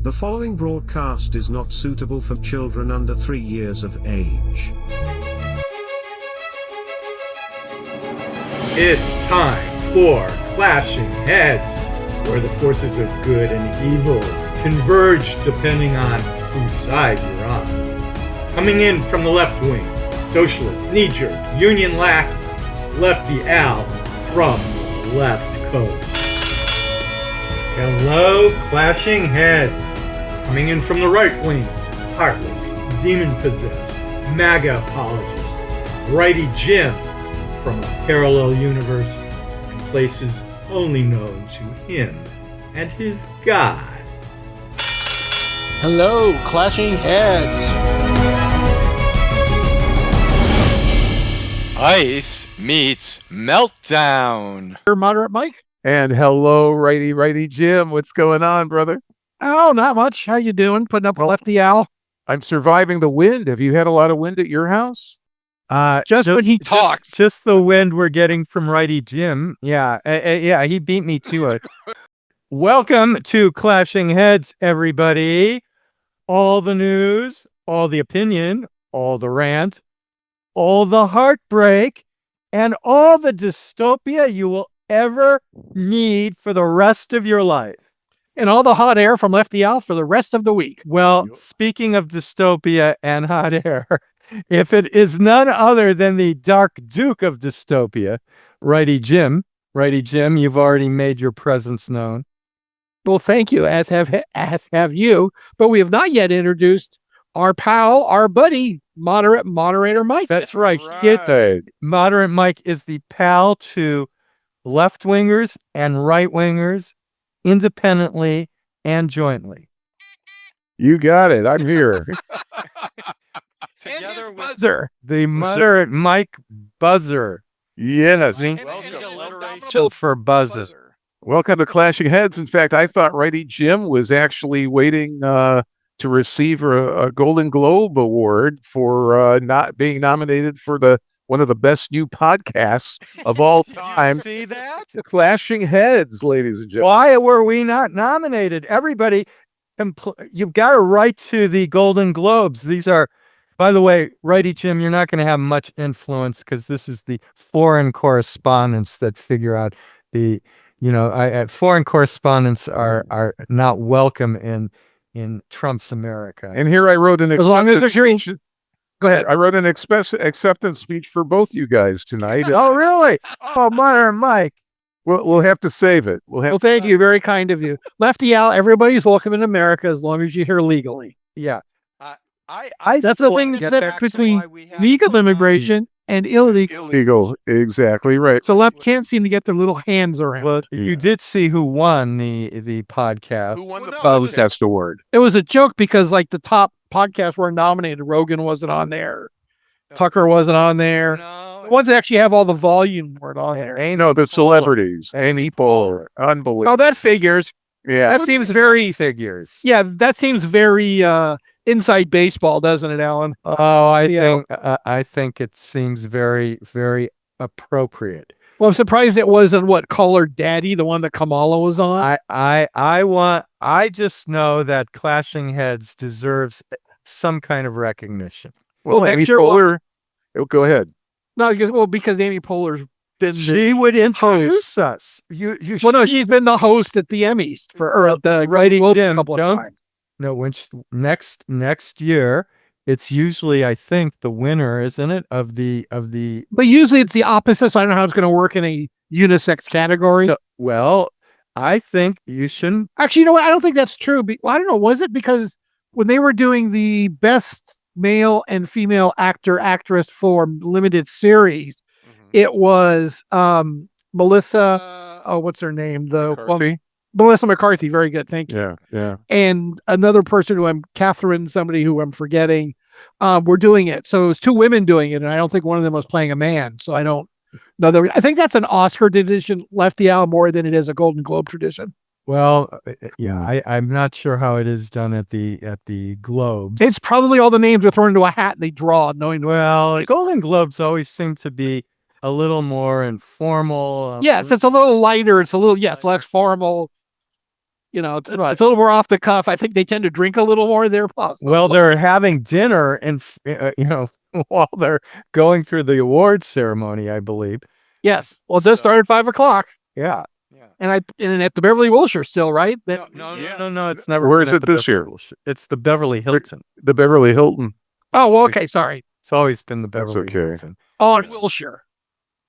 The following broadcast is not suitable for children under 3 years of age. It's time for Clashing Heads, where the forces of good and evil converge depending on whose side you're on. Coming in from the left wing, socialist, knee-jerk, union lackey, Lefty Al from the left coast. Hello, Clashing Heads. Coming in from the right wing, heartless, demon-possessed, MAGA apologist, Righty Jim from a parallel universe and places only known to him and his God. Hello, Clashing Heads. Ice meets Meltdown. Moderate Mike. And hello, Righty Jim. What's going on, brother? Oh, not much. How you doing? Putting up Lefty Al? I'm surviving the wind. Have you had a lot of wind at your house? Just when he talked. Just the wind we're getting from Righty Jim. Yeah, he beat me to it. Welcome to Clashing Heads, everybody. All the news, all the opinion, all the rant, all the heartbreak, and all the dystopia you will ever need for the rest of your life. And all the hot air from Lefty Al for the rest of the week. Well, speaking of dystopia and hot air, if it is none other than the Dark Duke of dystopia, Righty Jim. Righty Jim, you've already made your presence known. Well, thank you, as have you. But we have not yet introduced our pal, our buddy, moderator Mike. That's right. Moderate Mike is the pal to left-wingers and right-wingers, independently and jointly. You got it. I'm here. Together with Buzzer. the moderate Mike Buzzer. Yes. For Buzzer. Welcome to Clashing Heads. In fact, I thought Righty Jim was actually waiting to receive a Golden Globe Award for not being nominated for one of the best new podcasts of all time. See that? Clashing Heads, ladies and gentlemen. Why were we not nominated? Everybody, you've got to write to the Golden Globes. These are, by the way, Righty Jim, you're not going to have much influence because this is the foreign correspondents that figure out foreign correspondents are not welcome in Trump's America. And here I wrote an As long as there's your... Go ahead. I wrote an acceptance speech for both you guys tonight. Oh, really? Oh, Modern Mike. We'll have to save it. Well, thank you. Very kind of you. Lefty Al, everybody's welcome in America as long as you're here legally. Yeah. That's the thing that's between legal immigration and illegal. Illegal. Exactly right. So left can't seem to get their little hands around. Well, you did see who won the podcast. Who won the podcast? That's the word. It was a joke because like the top podcasts were nominated. Rogan wasn't on there. Tucker wasn't on there. No. The ones that actually have all the volume weren't on there. The celebrities. Amy Poehler. Unbelievable. Oh, that figures. Yeah. That seems very figures. Yeah, that seems very inside baseball, doesn't it, Alan? Oh, I think it seems very, very appropriate. Well, I'm surprised it wasn't Call Her Daddy, the one that Kamala was on. I just know that Clashing Heads deserves some kind of recognition. Well, Amy Poehler. Go ahead. No, because Amy Poehler's been. She would introduce us. No, she's been the host at the Emmys for the Righty Jim. No, next year. It's usually, I think, the winner, isn't it, of the. But usually it's the opposite, so I don't know how it's going to work in a unisex category. I think you shouldn't. Actually, you know what? I don't think that's true. I don't know. Was it because when they were doing the best male and female actress for limited series, it was Melissa. What's her name? Melissa McCarthy, very good, thank you. Yeah. And another person Catherine, somebody who I'm forgetting, were doing it. So it was two women doing it, and I don't think one of them was playing a man. So I don't know. I think that's an Oscar tradition, Lefty Al, more than it is a Golden Globe tradition. Well, yeah, I'm not sure how it is done at the Globes. It's probably all the names are thrown into a hat and they draw, knowing. Well, Golden Globes always seem to be a little more informal. Yes, it's a little lighter. It's a little less formal. it's a little more off the cuff. I think they tend to drink a little more there. Well, they're having dinner and, while they're going through the awards ceremony, I believe. Yes. Well, it does start at 5:00. Yeah. And at the Beverly Wilshire still, right? No, it's never. Where is been it at the this year? It's the Beverly Hilton. The Beverly Hilton. Oh, well, okay. Sorry. It's always been the Beverly okay. Hilton. Oh, on Wilshire.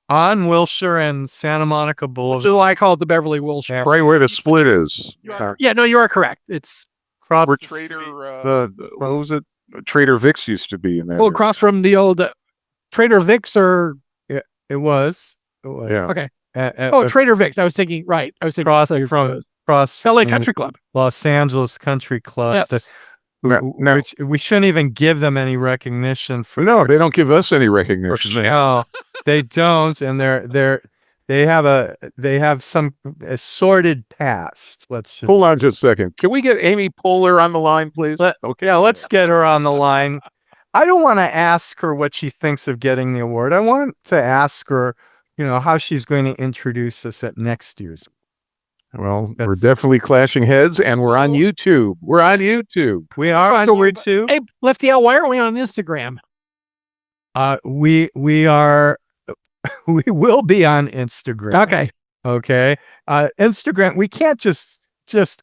On Wilshire and Santa Monica Boulevard. So I call it the Beverly Wilshire. Right where the split is. Yeah, no, you are correct. It's Across Where the Trader, street. what was it? Trader Vic's used to be in that. across from the old Trader Vic's or It was. Yeah. okay. Trader Vic's. I was thinking Across LA from Country Club. Los Angeles Country Club. Yes. Now, Which we shouldn't even give them any recognition for. no, they don't give us any recognition. No, they don't, and they have some sordid past. Let's just Hold on just a second. Can we get Amy Poehler on the line, please? let's get her on the line. I don't want to ask her what she thinks of getting the award. I want to ask her, how she's going to introduce us at next year's. Well, we're definitely clashing heads, and we're on YouTube. We are on YouTube. Hey, Lefty, why aren't we on Instagram? We are. We will be on Instagram. Okay. Instagram. We can't just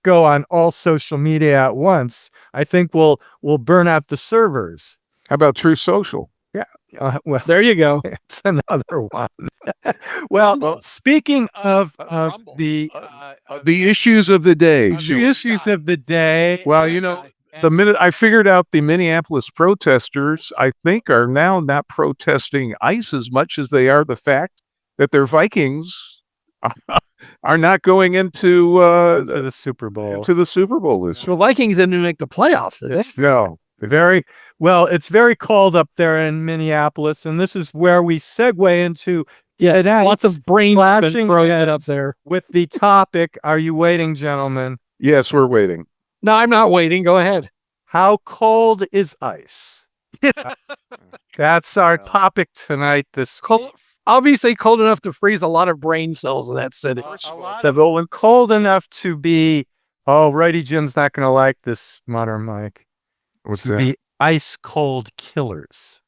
go on all social media at once. I think we'll burn out the servers. How about True Social? Yeah. Well, There you go. it's another one. Well, speaking of the issues of the day. the issues of the day. Well, the minute I figured out the Minneapolis protesters, I think, are now not protesting ICE as much as they are the fact that their Vikings are not going into the Super Bowl. To the Super Bowl this year. The Vikings didn't make the playoffs, did they? No. It's very cold up there in Minneapolis, and this is where we segue into lots of brain flashing thrown up there with the topic. Are you waiting, gentlemen? Yes, we're waiting. No, I'm not waiting. Go ahead. How cold is ice? That's our topic tonight. Obviously cold enough to freeze a lot of brain cells in that city. Cold enough to be. Oh, Righty Jim's not going to like this, modern Mike. What's to that? be ice cold killers.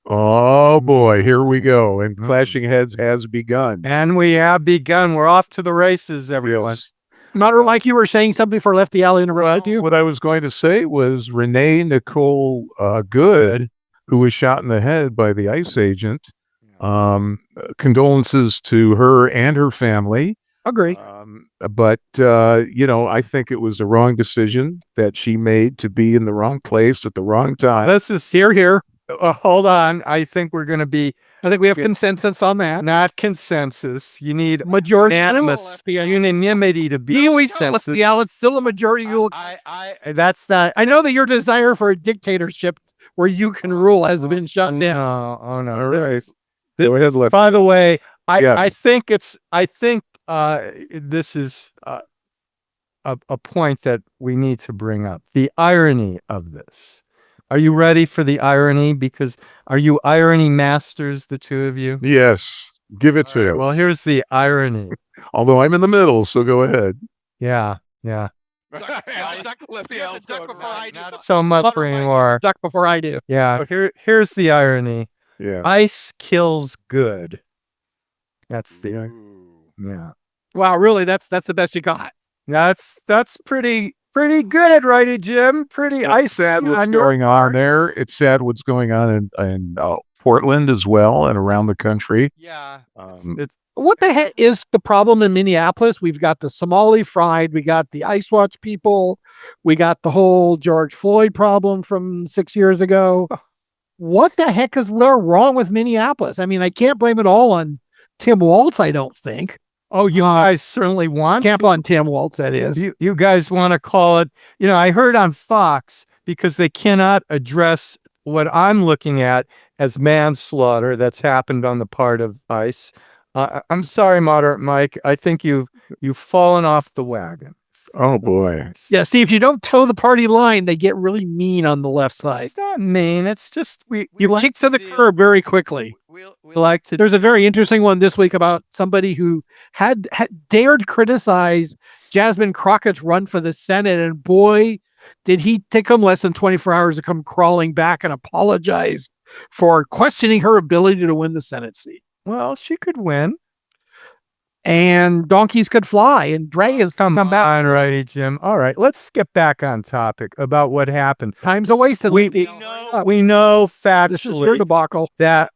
Oh boy, here we go. And Clashing Heads has begun. And we have begun. We're off to the races, everyone. Modern Mike, you were saying something before Lefty Alley interrupted you. What I was going to say was Renee Nicole Good, who was shot in the head by the ICE agent. Condolences to her and her family. Agree. But I think it was the wrong decision that she made to be in the wrong place at the wrong time. This is here. Hold on. I think we're going to be. I think we have consensus on that. Not consensus. You need majority unanimity to be consensus. Yeah, it's still a majority rule. That's not. I know that your desire for a dictatorship where you can rule has been shut down. Oh no. All right. Go ahead, Lefty. By the way, I think this is a point that we need to bring up. The irony of this. Are you ready for the irony? Because are you irony masters, the two of you? Yes. Give it to you. Well, here's the irony. Although I'm in the middle, so go ahead. Yeah. Not so much anymore. Duck before I do. Yeah. Here's the irony. Yeah. Ice kills good. That's the yeah. Wow, really? That's the best you got. That's pretty good, Righty Jim. Pretty ice. Sad what's going on there. It's sad what's going on in Portland as well and around the country. Yeah. It's what the heck is the problem in Minneapolis? We've got the Somali fried, we got the Ice Watch people, we got the whole George Floyd problem from 6 years ago. What the heck is wrong with Minneapolis? I mean, I can't blame it all on Tim Walz, I don't think. Oh, you guys certainly want camp on Tim Walz, that is. You guys want to call it, I heard on Fox, because they cannot address what I'm looking at as manslaughter that's happened on the part of ICE. I'm sorry, Moderate Mike. I think you've fallen off the wagon. Oh boy. Yeah, see, if you don't toe the party line, they get really mean on the left side. It's not mean. It's just you like kick to the curb very quickly. We like to. There's a very interesting one this week about somebody who had dared criticize Jasmine Crockett's run for the Senate, and boy, did he take him less than 24 hours to come crawling back and apologize for questioning her ability to win the Senate seat. Well, she could win. And donkeys could fly, and dragons come back. On, Righty Jim. All right, let's get back on topic about what happened. Time's a wasted. We know factually debacle. that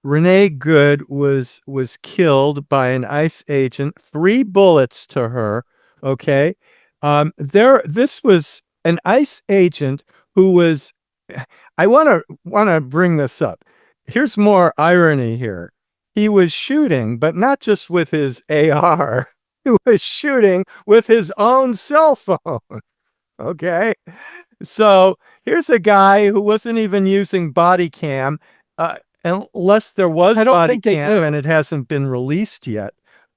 Renee Good was killed by an ICE agent. 3 bullets to her. Okay, this was an ICE agent who was. I want to bring this up. Here's more irony here. He was shooting, but not just with his AR. He was shooting with his own cell phone. Okay. So here's a guy who wasn't even using body cam, unless there was body cam and it hasn't been released yet.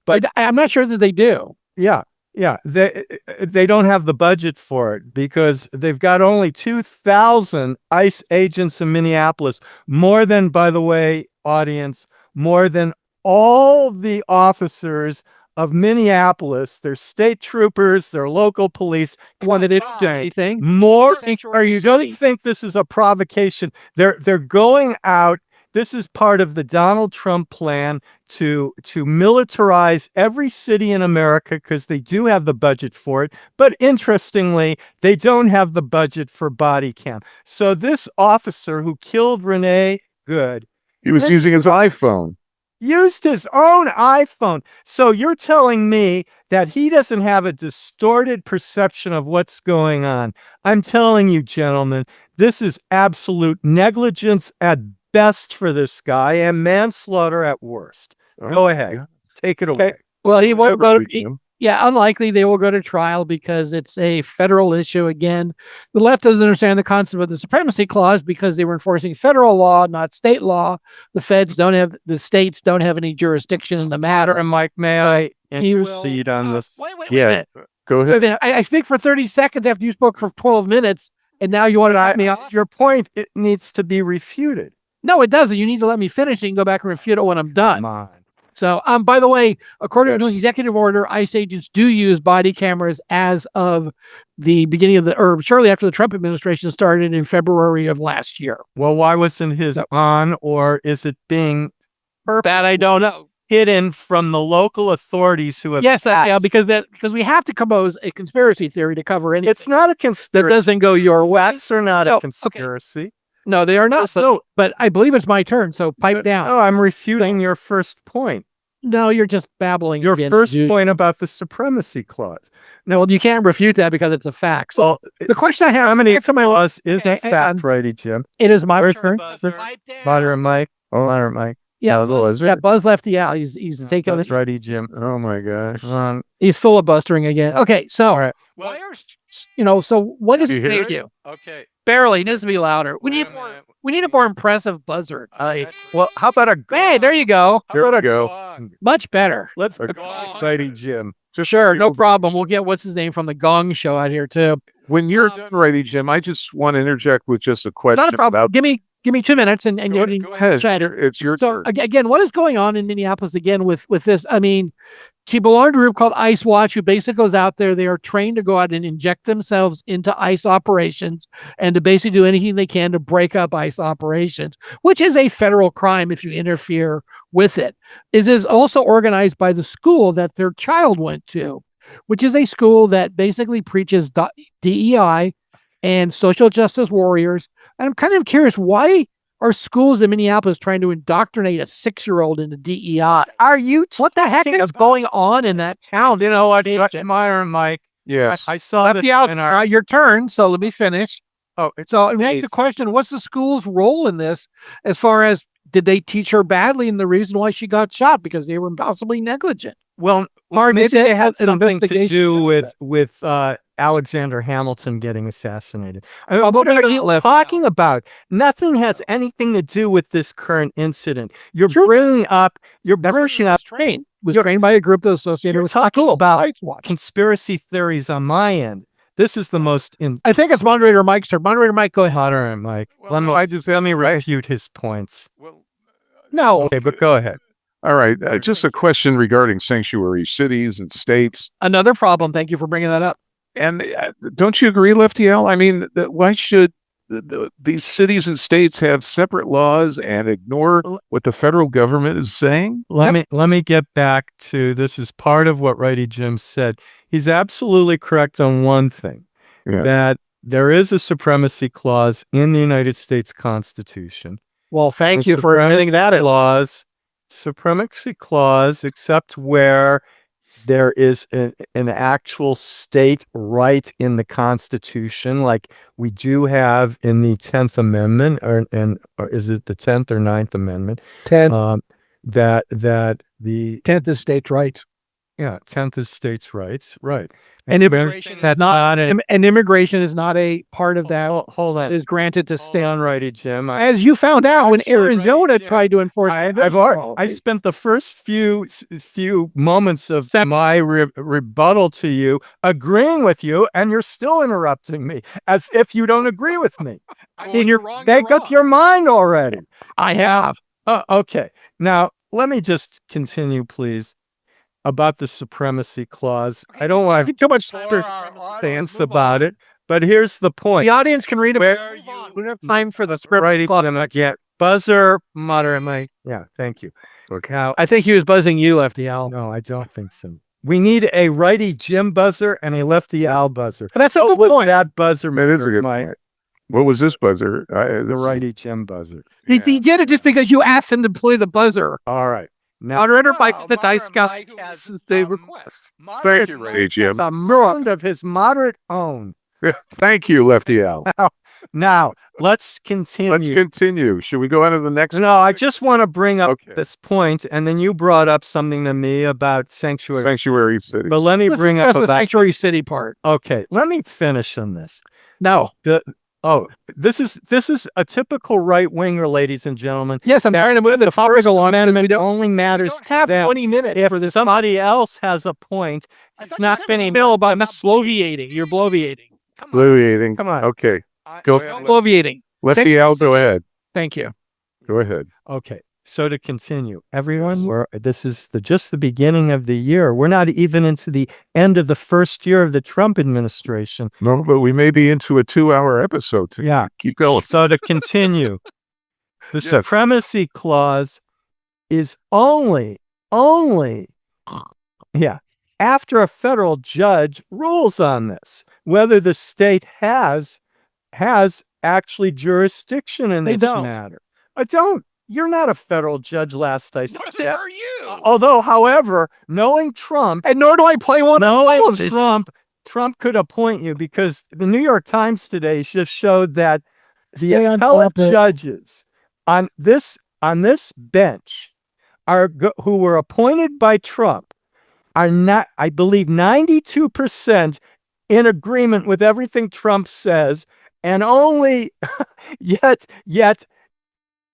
But I'm not sure that they do. Yeah. Yeah. They don't have the budget for it because they've got only 2,000 ICE agents in Minneapolis. More than, by the way, audience, more than all the officers of Minneapolis, their state troopers, their local police. One that didn't do anything. More. Are you going to think this is a provocation? They're going out. This is part of the Donald Trump plan to militarize every city in America because they do have the budget for it. But interestingly, they don't have the budget for body cam. So this officer who killed Renee Good, he was using his iPhone. Used his own iPhone. So you're telling me that he doesn't have a distorted perception of what's going on. I'm telling you, gentlemen, this is absolute negligence at best for this guy and manslaughter at worst. Go ahead. Take it away. Well, he won't go to, unlikely they will go to trial because it's a federal issue again. The left doesn't understand the concept of the supremacy clause because they were enforcing federal law, not state law. The states don't have any jurisdiction in the matter. And Mike, may I intercede on this? Wait. Go ahead. I speak for 30 seconds after you spoke for 12 minutes, and now you want to me off. Your point, it needs to be refuted. No, it doesn't. You need to let me finish and go back and refute it when I'm done. Come on. So, by the way, according to an executive order, ICE agents do use body cameras as of the beginning of or shortly after the Trump administration started in February of last year. Well, why wasn't his on, or is it being that I don't know, hidden from the local authorities who have? Yes, because we have to compose a conspiracy theory to cover anything. It's not a conspiracy. That doesn't go your way. Facts are not a conspiracy. Okay. No, they are not. But I believe it's my turn, so pipe down. No, I'm refuting your first point. No, you're just babbling. Your first point about the supremacy clause. No, well, you can't refute that because it's a fact. So well, the question I have, how many clause is a fact, Righty Jim? It is my turn. Moderate Mike. Moderate Mike. Yeah, Buzz Lefty out. He's taking this. Righty Jim. Oh my gosh. He's full of bustering again. Okay, so all right. Well, so what does it do? Okay. Barely. It needs to be louder. We need a more impressive buzzard. Well, how about a gong? Hey, there you go. How about a go? Much better. Let's go, Righty Jim. Sure, no problem. We'll get what's his name from the Gong Show out here too. When you're done, Righty Jim, I just want to interject with just a question. Not a problem. Give me 2 minutes and go ahead. It's your turn. Again, what is going on in Minneapolis again with this? I mean, she belonged to a group called ICE Watch, who basically goes out there. They are trained to go out and inject themselves into ICE operations and to basically do anything they can to break up ICE operations, which is a federal crime if you interfere with it. It is also organized by the school that their child went to, which is a school that basically preaches DEI and social justice warriors. And I'm kind of curious, why are schools in Minneapolis trying to indoctrinate a 6-year-old into DEI? What the heck is going on in that town? You know what, Myron, Mike? Yes. I saw that in your turn, so let me finish. Oh, so make the question, what's the school's role in this as far as did they teach her badly and the reason why she got shot? Because they were possibly negligent. Well, maybe it had something to do with Alexander Hamilton getting assassinated. I mean, what are you talking about? Nothing has anything to do with this current incident. You're bringing up. Was trained by a group that was associated with talking about conspiracy theories on my end. This is the most. I think it's Moderator Mike's turn. Moderator Mike, go ahead. Moderator Mike. Let me refute his points. No. Okay, but go ahead. All right. Just a question regarding sanctuary cities and states. Another problem. Thank you for bringing that up. And don't you agree, Lefty L? I mean, why should these cities and states have separate laws and ignore what the federal government is saying? Let me get back to this. Is part of what Righty Jim said. He's absolutely correct on one thing, that there is a supremacy clause in the United States Constitution. Well, thank you for admitting that. Supremacy clause, except where there is an actual state right in the Constitution, like we do have in the 10th Amendment, or is it the 10th or 9th Amendment? 10th. That the 10th is states' rights. Yeah, 10th is states' rights, right? And immigration is not a part of that. Hold on, it is granted to state. On, Righty Jim. As you found out when Arizona tried to enforce, I spent the first few moments of my rebuttal to you agreeing with you, and you're still interrupting me as if you don't agree with me. They got your mind already. I have. Okay. Now let me just continue, please. About the supremacy clause. I don't want to too much stance about it, but here's the point. The audience can read it. We don't have time for the supremacy clause. Not yet. Buzzer, moderately. Yeah, thank you. Okay. Now, I think he was buzzing you, Lefty Al. No, I don't think so. We need a Righty Jim buzzer and a Lefty Al buzzer. That's a good point. That buzzer. What was this buzzer? The Righty Jim buzzer. He did it just because you asked him to play the buzzer. All right. Now, moderator Mike, the dice guy, they request. Thank you, Righty Jim. The round of his moderate own. Thank you, Lefty Al. Now, let's continue. Should we go on to the next? No, I just want to bring up this point, and then you brought up something to me about sanctuary city. But let me bring up the sanctuary city part. Okay, let me finish on this. No. This is a typical right winger, ladies and gentlemen. Yes, I'm trying to move the topic along. It only matters to have 20 minutes. If somebody else has a point, it's not been a bill about bloviating. You're bloviating. Bloviating. Come on. Okay. Go. Bloviating. Lefty Al, go ahead. Thank you. Go ahead. Okay. So to continue, everyone, this is just the beginning of the year. We're not even into the end of the first year of the Trump administration. No, but we may be into a 2-hour episode. Yeah. Keep going. So to continue, the supremacy clause is only, after a federal judge rules on this, whether the state has actually jurisdiction in this matter. I don't. You're not a federal judge, last I said. What are you? Although, however, knowing Trump, and nor do I play one. Knowing Trump could appoint you, because the New York Times today just showed that the appellate judges on this bench who were appointed by Trump are not, I believe, 92% in agreement with everything Trump says, and only yet.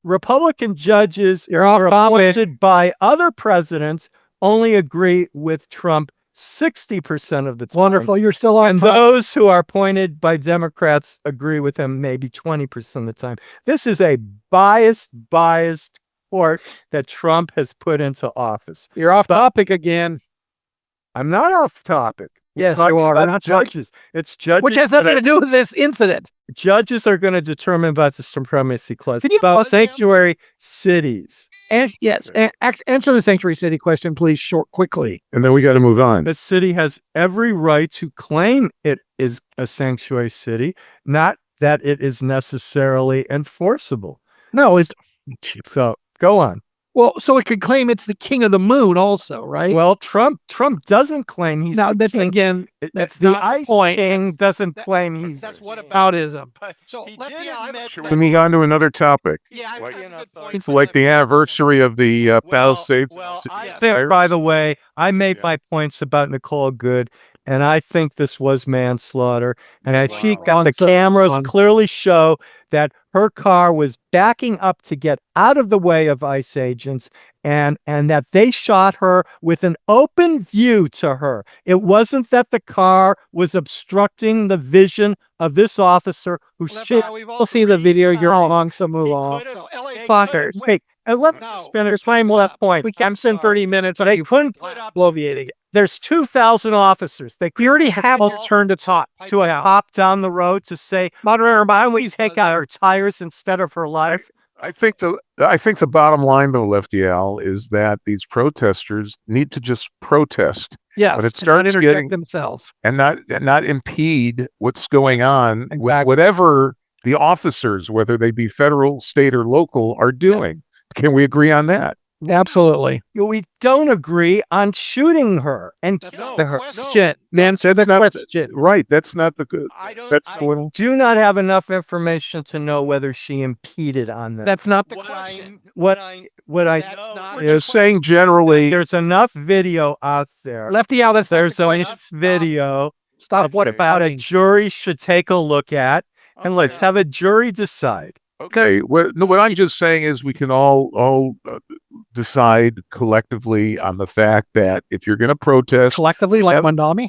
Republican judges are appointed by other presidents only agree with Trump 60% of the time. Wonderful. You're still on. And those who are appointed by Democrats agree with him maybe 20% of the time. This is a biased court that Trump has put into office. You're off topic again. I'm not off topic. Yes, you are. Not judges. It's judges. Which has nothing to do with this incident. Judges are going to determine about the supremacy clause, about sanctuary cities. And yes, answer the sanctuary city question, please, quickly. And then we got to move on. The city has every right to claim it is a sanctuary city, not that it is necessarily enforceable. No, it's so. Go on. Well, so it could claim it's the king of the moon also, right? Well, Trump doesn't claim he's now. That's king. Again, that's the ICE king doesn't claim he's. That's whataboutism. So moving on to another topic. Yeah, it's like the anniversary of the Palisades. I think, by the way, I made my points about Nicole Good, and I think this was manslaughter. And I think the cameras clearly show that her car was backing up to get out of the way of ICE agents, and that they shot her with an open view to her. It wasn't that the car was obstructing the vision of this officer who shot. We'll see the video. You're all on, so move on. Wait, And let me just finish my left point. We kept in 30 minutes, but I couldn't put up bloviating. There's 2,000 officers. We already have us turned to a cop down the road to say, Moderator, why don't we take out her tires instead of her life? I think the bottom line, though, Lefty Al, is that these protesters need to just protest. Yeah, when it starts getting themselves and not impede what's going on Exactly. with whatever the officers, whether they be federal, state, or local, are doing. Can we agree on that? Absolutely. We don't agree on shooting her and killing her. Shit, man, so that's not shit. Right. That's not the good. I do not have enough information to know whether she impeded on that. That's not the question. What I know is saying generally, there's enough video out there. Lefty out. There's enough video. Stop. What about a jury should take a look at, and let's have a jury decide. Okay. What I'm just saying is we can all decide collectively on the fact that if you're going to protest collectively, like Mandami.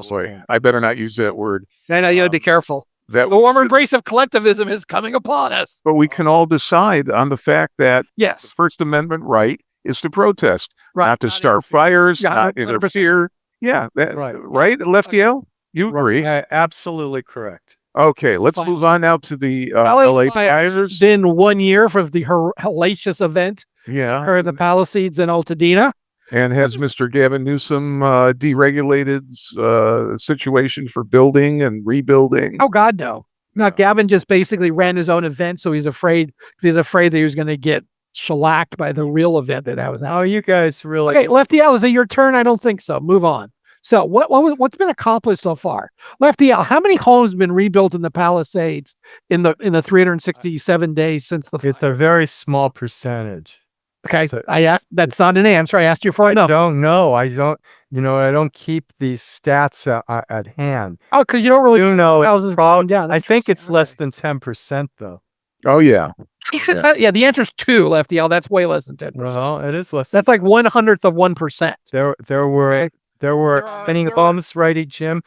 Sorry, I better not use that word. I know you got to be careful. That the warm embrace of collectivism is coming upon us. But we can all decide on the fact that the First Amendment right is to protest, not to start fires, not interfere. Yeah, right. Lefty L, you agree? Absolutely correct. Okay, let's move on now to the LA fires. Been 1 year for the hellacious event. Yeah, the Palisades in Altadena. And has Mr. Gavin Newsom deregulated situation for building and rebuilding? Oh God, no. Gavin just basically ran his own event, so he's afraid that he was going to get shellacked by the real event that was. Oh, you guys really? Okay, Lefty Al, is it your turn? I don't think so. Move on. So what's been accomplished so far? Lefty Al, how many homes have been rebuilt in the Palisades in the 367 days since the fire? It's a very small percentage. Okay, I asked. That's not an answer. I asked you for. I don't know. I don't. I don't keep these stats at hand. Oh, because you don't really. It's probably. I think it's less than 10%, though. Oh yeah. Yeah. The answer is 2, Lefty Al. That's way less than 10%. Well, it is less. That's like 1/100th of 1%. There were many homes, Righty Jim.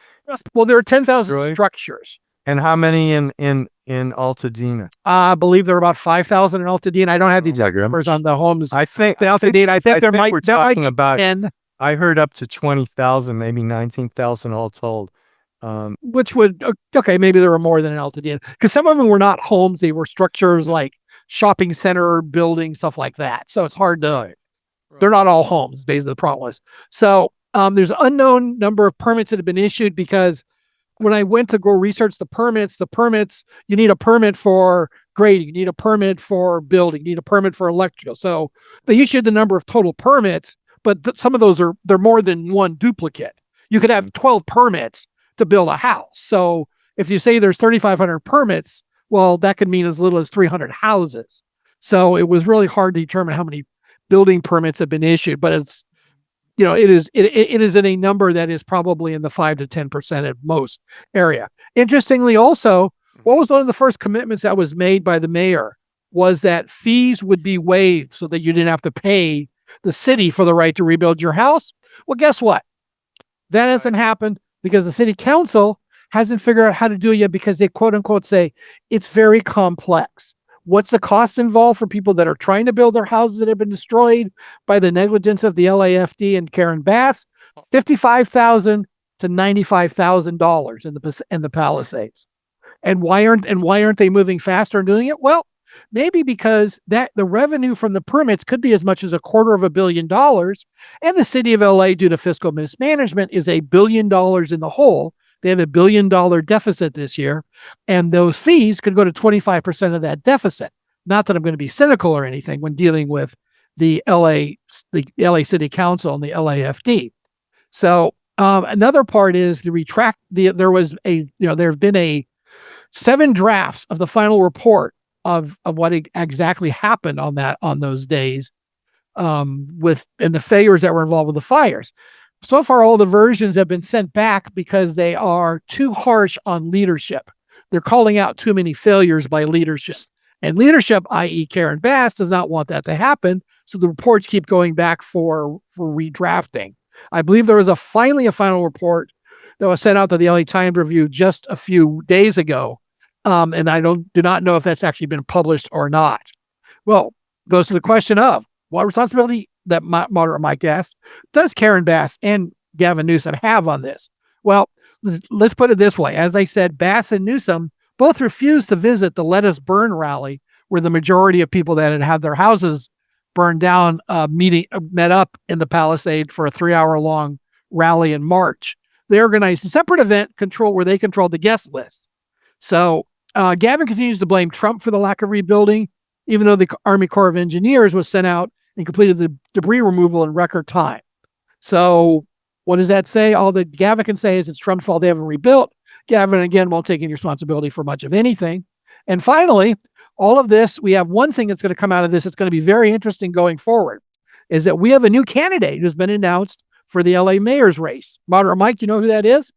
Well, there were 10,000 structures. And how many in Altadena? I believe there were about 5,000 in Altadena. I don't have the exact numbers on the homes. I think Altadena. I think we're talking about 10. I heard up to 20,000, maybe 19,000 all told. Which would maybe there were more than in Altadena, because some of them were not homes; they were structures like shopping center buildings, stuff like that. So it's hard to. They're not all homes. Basically, the problem was. So there's an unknown number of permits that have been issued, because when I went to go research the permits, you need a permit for grading, you need a permit for building, you need a permit for electrical. So they issued the number of total permits, but some of those they're more than one duplicate. You could have 12 permits to build a house. So if you say there's 3,500 permits, well, that could mean as little as 300 houses. So it was really hard to determine how many building permits have been issued, but it's, it is in a number that is probably in the 5 to 10% at most area. Interestingly, also, what was one of the first commitments that was made by the mayor was that fees would be waived so that you didn't have to pay the city for the right to rebuild your house. Well, guess what? That hasn't happened because the city council hasn't figured out how to do it yet, because they quote unquote say it's very complex. What's the cost involved for people that are trying to build their houses that have been destroyed by the negligence of the LAFD and Karen Bass? $55,000 to $95,000 in the Palisades. And why aren't they moving faster and doing it? Well, maybe because the revenue from the permits could be as much as $250 million, and the city of LA, due to fiscal mismanagement, is $1 billion in the hole. They have $1 billion deficit this year, and those fees could go to 25% of that deficit. Not that I'm going to be cynical or anything when dealing with the LA City Council and the LAFD. So another part is there have been 7 drafts of the final report of what exactly happened on those days, and the failures that were involved with the fires. So far, all the versions have been sent back because they are too harsh on leadership. They're calling out too many failures by leadership. And leadership, i.e. Karen Bass, does not want that to happen. So the reports keep going back for redrafting. I believe there was finally a final report that was sent out to the LA Times Review just a few days ago. And I do not know if that's actually been published or not. Well, goes to the question of what responsibility that Moderate Mike asked does Karen Bass and Gavin Newsom have on this? Well, let's put it this way. As I said, Bass and Newsom both refused to visit the Let Us Burn rally, where the majority of people that had had their houses burned down met up in the Palisade for a 3-hour-long rally in March. They organized a separate event where they controlled the guest list. So Gavin continues to blame Trump for the lack of rebuilding, even though the Army Corps of Engineers was sent out and completed the debris removal in record time. So what does that say? All that Gavin can say is it's Trump's fault they haven't rebuilt. Gavin, again, won't take any responsibility for much of anything. And finally, all of this, we have one thing that's going to come out of this that's going to be very interesting going forward, is that we have a new candidate who's been announced for the LA mayor's race. Moderate Mike, do you know who that is?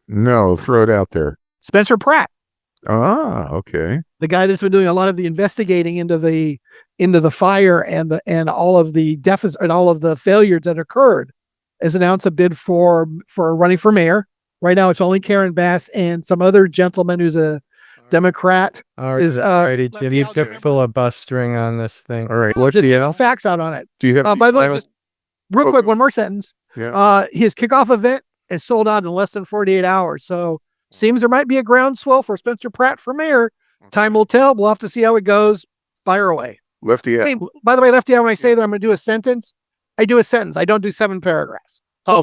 No, throw it out there. Spencer Pratt. Ah, okay. The guy that's been doing a lot of the investigating into the fire and all of the deficit and all of the failures that occurred, has announced a bid for running for mayor. Right now, it's only Karen Bass and some other gentleman who's a Democrat. All right, Righty Jim, you've got filibustering on this thing. All right. There's no facts out on it. Do you have? By the way, just real quick, one more sentence. Yeah. His kickoff event is sold out in less than 48 hours. So seems there might be a groundswell for Spencer Pratt for mayor. Time will tell. We'll have to see how it goes. Fire away. Lefty. Hey, by the way, Lefty, when I say that I'm going to do a sentence, I do a sentence. I don't do 7 paragraphs. Oh,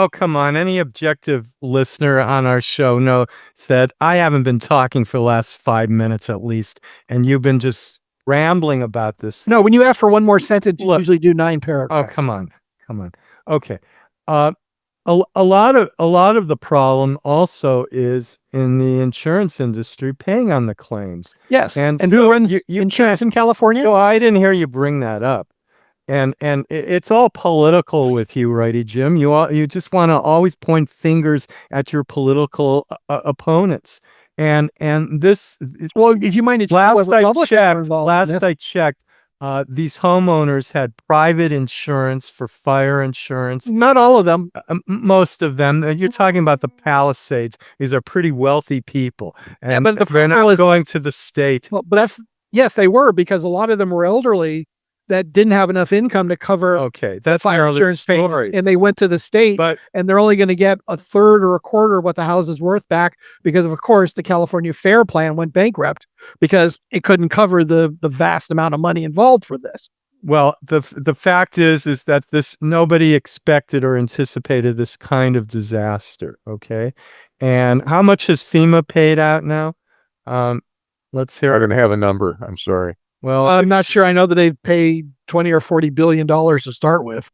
come on. Any objective listener on our show said I haven't been talking for the last 5 minutes at least, and you've been just rambling about this. No, when you ask for one more sentence, you usually do 9 paragraphs. Oh, come on. Okay. A lot of the problem also is in the insurance industry paying on the claims. Yes. And who so runs insurance in California? No, I didn't hear you bring that up. And it's all political with you, Righty Jim. You just want to always point fingers at your political opponents. And this, well, if you mind, last I checked, these homeowners had private insurance for fire insurance. Not all of them. Most of them. You're talking about the Palisades. These are pretty wealthy people, and but they're not going to the state. Well, but yes, they were, because a lot of them were elderly that didn't have enough income to cover. Okay, that's fire insurance story. And they went to the state, and they're only going to get a third or a quarter of what the house is worth back, because of course the California Fair Plan went bankrupt because it couldn't cover the vast amount of money involved for this. Well, the fact is that nobody expected or anticipated this kind of disaster. Okay, and how much has FEMA paid out now? Let's hear. I don't have a number. I'm sorry. Well, I'm not sure. I know that they've paid $20 or $40 billion to start with.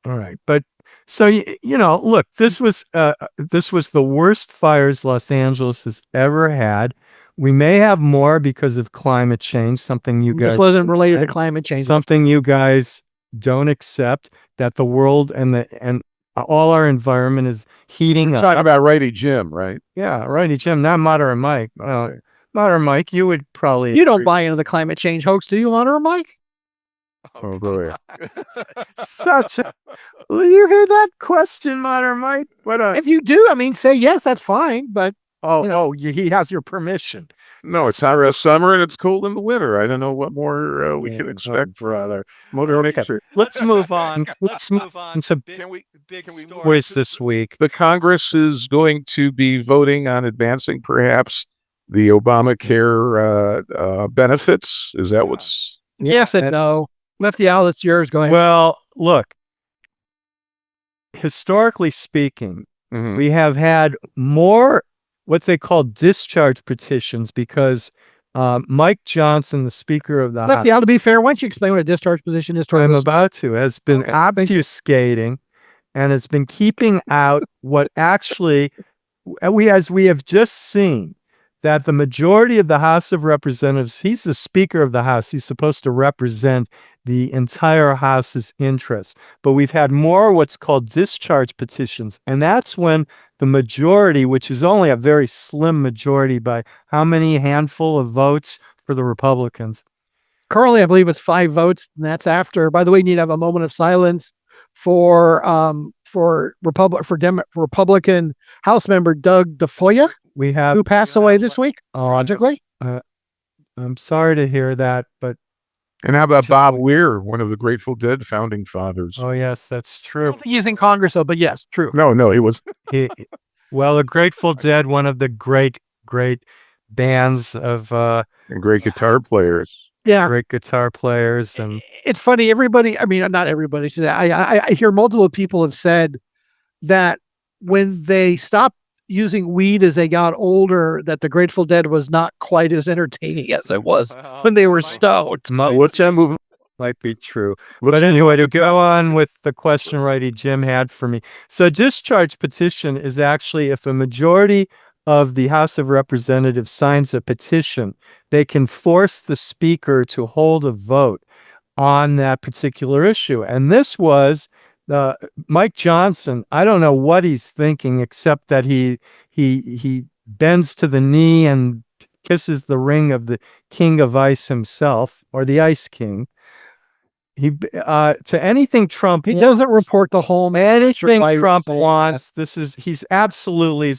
All right, but so look, this was the worst fires Los Angeles has ever had. We may have more because of climate change. Something you guys wasn't related to climate change. Something you guys don't accept, that the world and all our environment is heating up. Talking about Righty Jim, right? Yeah, Righty Jim, not Moderate Mike. Moderate Mike, you would probably. You don't buy into the climate change hoax, do you, Moderate Mike? Oh boy. You hear that question, Moderate Mike? If you do, say yes, that's fine. But he has your permission. No, it's hot in summer and it's cold in the winter. I don't know what more we can expect for other motor nature. Let's move on. Let's move on to big stories this week. The Congress is going to be voting on advancing perhaps the Obamacare benefits. Is that what's? Yes and no. Lefty, Al, it's yours. Go ahead. Well, look, historically speaking, we have had more what they call discharge petitions because Mike Johnson, the Speaker of the House. Lefty, Al, to be fair, why don't you explain what a discharge petition is? I'm about to. Has been obfuscating and has been keeping out what actually, as we have just seen, that the majority of the House of Representatives, he's the Speaker of the House. He's supposed to represent the entire House's interests. But we've had more what's called discharge petitions. And that's when the majority, which is only a very slim majority by how many handful of votes for the Republicans? Currently, I believe it's 5 votes. And that's after, by the way, you need to have a moment of silence for Republican House member Doug DeFoya. Who passed away this week, tragically. I'm sorry to hear that, but And how about Bob Weir, one of the Grateful Dead founding fathers? Oh, yes, that's true. He's in Congress, though, but yes, true. No, he was. Well, the Grateful Dead, one of the great bands of And great guitar players. Yeah. great guitar players. And It's funny. Everybody, I mean, not everybody. I hear multiple people have said that when they stopped using weed as they got older, that the Grateful Dead was not quite as entertaining as it was when they were stoned. What's that movie? might be true. But anyway, to go on with the question Righty Jim had for me. So a discharge petition is actually if a majority of the House of Representatives signs a petition, they can force the speaker to hold a vote on that particular issue. And this was Mike Johnson. I don't know what he's thinking, except that he bends to the knee and kisses the ring of the king of ice himself, or the ice king. He to anything Trump He doesn't report the home. anything Trump wants. He's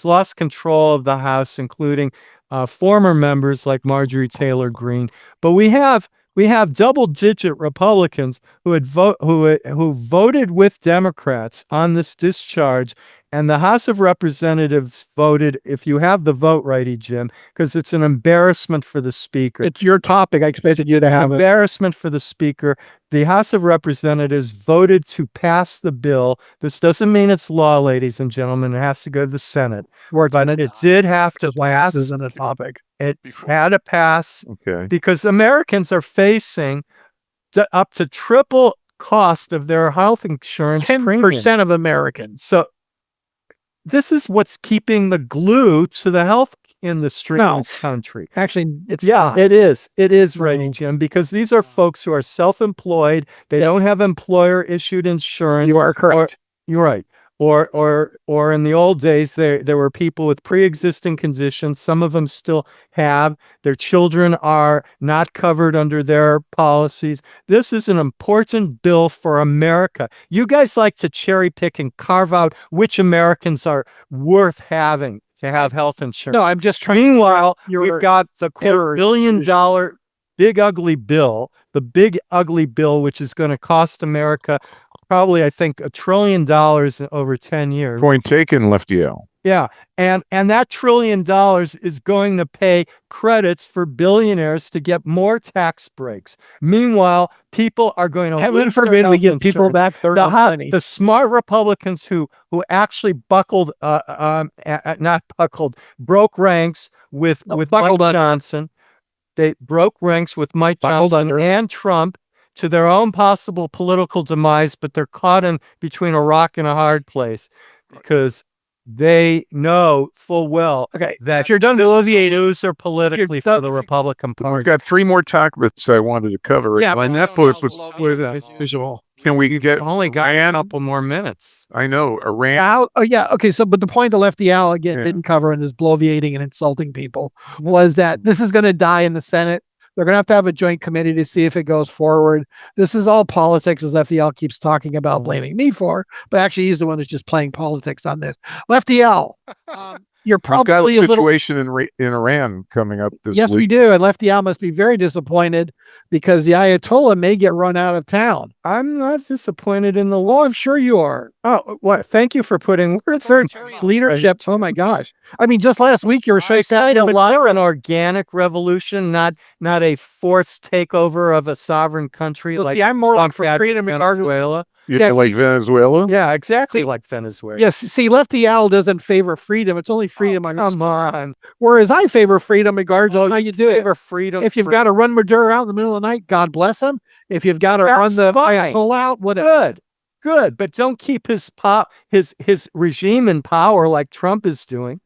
lost control of the House, including former members like Marjorie Taylor Greene. But we have double-digit Republicans who voted with Democrats on this discharge, and the House of Representatives voted. If you have the vote, Righty Jim, because it's an embarrassment for the speaker. It's your topic. I expected you to have it. Embarrassment for the speaker. The House of Representatives voted to pass the bill. This doesn't mean it's law, ladies and gentlemen. It has to go to the Senate. But it did have to pass. This isn't a topic. It had to pass because Americans are facing up to triple cost of their health insurance premium. 10% of Americans. So this is what's keeping the glue to the health industry in this country. Actually, it's not. It is. It is, Righty Jim, because these are folks who are self-employed. They don't have employer-issued insurance. You are correct. You're right. Or in the old days, there were people with pre-existing conditions. Some of them still have. Their children are not covered under their policies. This is an important bill for America. You guys like to cherry pick and carve out which Americans are worth having to have health insurance. No, I'm just trying. Meanwhile, we've got the $1 billion big ugly bill, which is going to cost America probably, I think, $1 trillion over 10 years. Point taken, Lefty L. Yeah. And that $1 trillion is going to pay credits for billionaires to get more tax breaks. Meanwhile, people are going to heaven forbid we give people back their money. The smart Republicans who actually broke ranks with Mike Johnson. They broke ranks with Mike Johnson and Trump to their own possible political demise, but they're caught in between a rock and a hard place because they know full well that if you're done news are politically for the Republican Party. We've got 3 more topics I wanted to cover. Yeah, and that was with visual. Can we get only got a couple more minutes? I know. Iran. Okay. So, but the point that Lefty Al again didn't cover in this bloviating and insulting people was that this is going to die in the Senate. They're going to have a joint committee to see if it goes forward. This is all politics, as Lefty L keeps talking about, blaming me for, but actually he's the one who's just playing politics on this. Lefty L, you're probably We've got a situation in Iran coming up this week. Yes, we do. And Lefty Al must be very disappointed because the Ayatollah may get run out of town. I'm not disappointed in the law. I'm sure you are. Oh, what? Thank you for putting words leadership. Oh my gosh. I mean, just last week you were saying an organic revolution, not a forced takeover of a sovereign country. Well, I'm more like for freedom in Venezuela. Like Venezuela? Yeah, exactly like Venezuela. Yes. See, Lefty Al doesn't favor freedom. It's only freedom on. Come on. Whereas I favor freedom regards on how you do it. Favor freedom. If you've got to run Maduro out in the middle of the night, God bless him. If you've got to run the pull out, whatever. Good, but don't keep his regime in power like Trump is doing.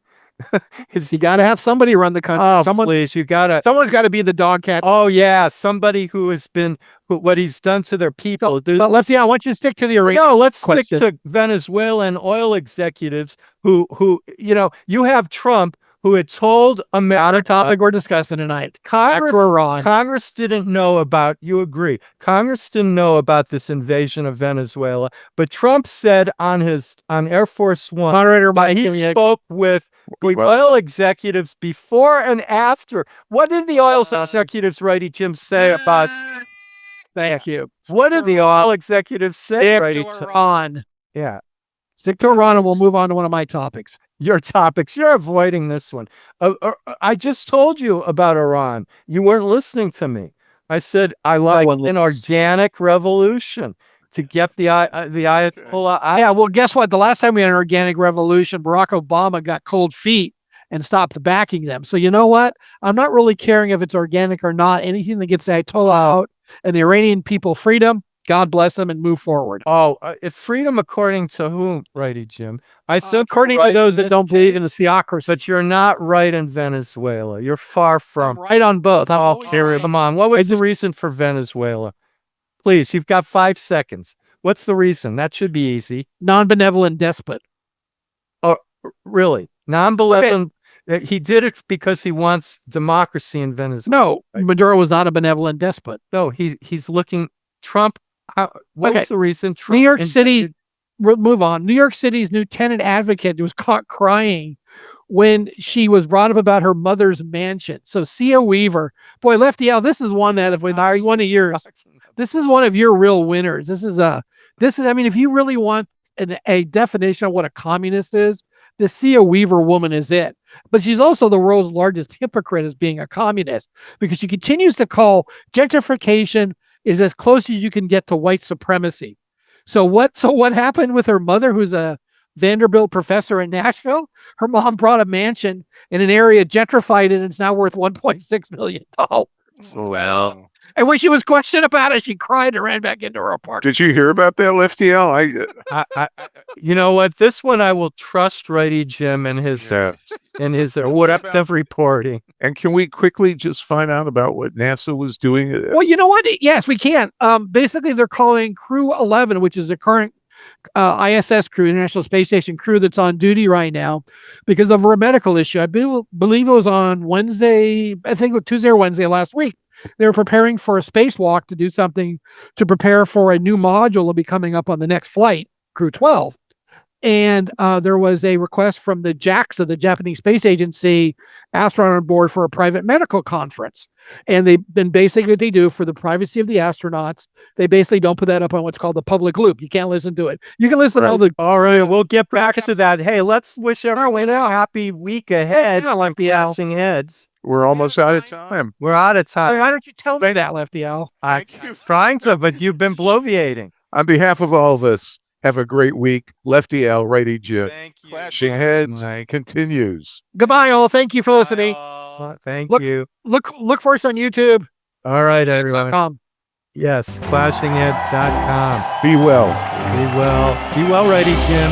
You got to have somebody run the country. Oh, someone's got to be the dog cat. Oh yeah, somebody who has been what he's done to their people. But let's I want you to stick to the Iran. No, let's stick to Venezuelan oil executives who you have Trump who had told America. Not a topic we're discussing tonight. Congress didn't know about. You agree? Congress didn't know about this invasion of Venezuela, but Trump said on Air Force One, he spoke with oil executives before and after. What did the oil executives, Righty Jim, say about? Thank you. What did the all executives say? Righty On. Yeah. Stick to Iran and we'll move on to one of my topics. Your topics. You're avoiding this one. I just told you about Iran. You weren't listening to me. I said I like an organic revolution to get the Ayatollah. Yeah, well, guess what? The last time we had an organic revolution, Barack Obama got cold feet and stopped backing them. So you know what? I'm not really caring if it's organic or not. Anything that gets the Ayatollah out and the Iranian people freedom, God bless them and move forward. Oh, if freedom according to whom, Righty Jim? I said according to those that don't believe in the theocracy. But you're not right in Venezuela. You're far from. I'm right on both. Come on. What was the reason for Venezuela? Please, you've got 5 seconds. What's the reason? That should be easy. Non-benevolent despot. Oh, really? Non-benevolent. He did it because he wants democracy in Venezuela. No, Maduro was not a benevolent despot. No, he's looking. Trump. What was the reason? Trump New York City. We'll move on. New York City's new tenant advocate was caught crying when she was brought up about her mother's mansion. So Cia Weaver, boy, Lefty L, this is one that if one of your, this is one of your real winners. This is, I mean, if you really want a definition of what a communist is, the Cia Weaver woman is it. But she's also the world's largest hypocrite as being a communist because she continues to call gentrification is as close as you can get to white supremacy. So what happened with her mother, who's a Vanderbilt professor in Nashville? Her mom brought a mansion in an area, gentrified it, and it's now worth $1.6 million. Well. And when she was questioned about it, she cried and ran back into her apartment. Did you hear about that, Lefty L? You know what? This one I will trust Righty Jim and his what reporting. And can we quickly just find out about what NASA was doing? Well, you know what? Yes, we can. Basically, they're calling Crew 11, which is the current ISS crew, International Space Station crew that's on duty right now because of a medical issue. I believe it was on Wednesday, I think it was Tuesday or Wednesday last week. They were preparing for a spacewalk to do something to prepare for a new module that'll be coming up on the next flight, Crew 12. And there was a request from the JAXA, the Japanese Space Agency, astronaut on board for a private medical conference. And basically what they do for the privacy of the astronauts, they basically don't put that up on what's called the public loop. You can't listen to it. You can listen to all the... All right, we'll get back to that. Hey, let's wish everyone a happy week ahead. Like the Clashing Heads. We're almost out of time. We're out of time. Why don't you tell me that, Lefty L? I'm trying to, but you've been bloviating. On behalf of all of us, have a great week. Lefty L, Righty Jim. Thank you. Clashing Heads continues. Goodbye, all. Thank you for listening. Thank you. Look for us on YouTube. All right, everyone. Yes, clashingheads.com. Be well. Be well. Be well, Righty Jim.